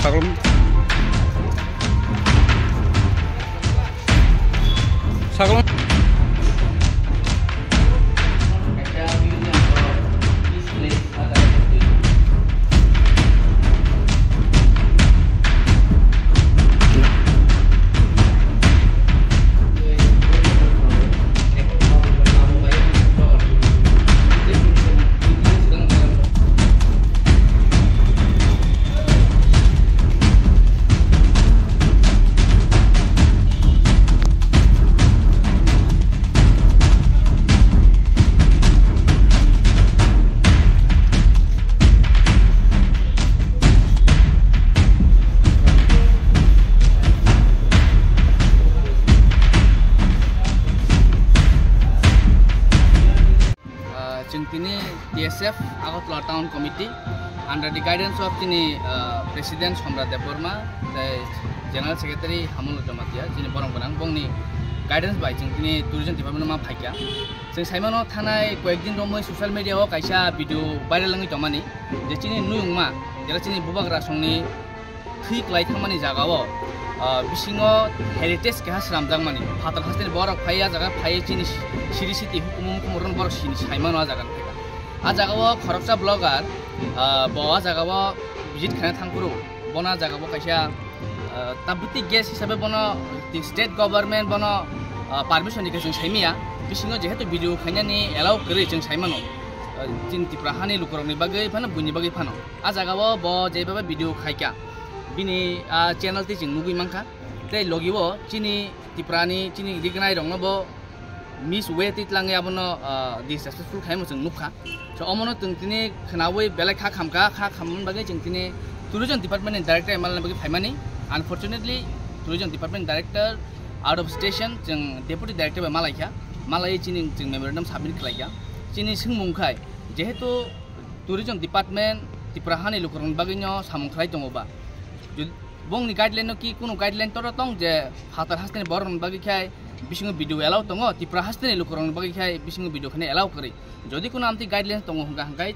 Saklum. Saklum. Tini TSF Agartala Town Committee under the guidance of Tini President Somrat Deborma, the General Secretary Hamul Jamatia, Tini Borong Bongni guidance by Tini Tourism Department of Paika. Since Simon Tanai, Quakin Romo social media or Kaisha video viral Tomani, the Tini Numa, the Tini Bubagra Songni, Creek Light Hamani Zagawa, Bishingo Heritage Kas Ramdamani, Patal Hastin Borok Paya Zaga Paya Chinish, Shiri City, Hukum Borok Simon Zagan. Ajagawa Koroksa blogger, Boa Zagawa, visit Kanatanguru, Bona Zagawa Kasha, Tabuti guest Sababono, the state government Bono, permission education Samia, Bishingo Jehetu video Kanyani, allow courage and Simano, Tinti Prahani Lukuroni Bagay Pano, Bunibagi Pano, Azagawa, Bo, Jeba video Kaika, Bini channel teaching Mugi Manka, Te Logiwo, Chini, Tiprani, Chini, Dignai Rongobo. Miss Waitit Langabono, the successful Hamus and Nuka. So Omono Tuntini, Kanawe, Belaka Kamka, Hamun Bagage, and Tourism Department and Director Malamagi Famani. Unfortunately, Tourism Department Director out of station, Deputy Director by Malaya, Malay Chin Memorandum Sabin Klaya, Chini Singmunkai, Jeheto Tourism Department, Tiprahani Lukuran Bagino, Samunkai Tomoba. Bong guideline ki kuno guideline torotong je hatar hasne boron bagi khai bising video allow tongo tipra hasne lukurang bagi khai bising video khane allow kari jodi kuno amti guideline tongo hangkai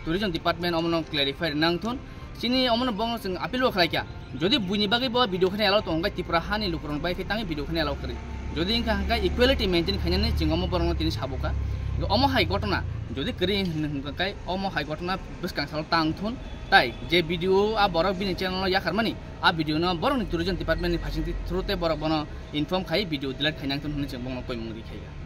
tourism department omono clarify nangthun sini omono bong sing apilo khlaika jodi buni bagi bo video khane allow tongo tipra hani lukurang bagi tangi video khane allow kari jodi ingka hangkai equality maintain khanyane jingomo borong tini sabuka omo hai gotona jodi kari hangkai omo hai gotona buskang sal tangthun tai je video a borok bini channel ya kharmani a video na borok ni tourism department ni phasing through te borok bono inform khai video delete khainang tun hune cheng bong koi mungri khaiga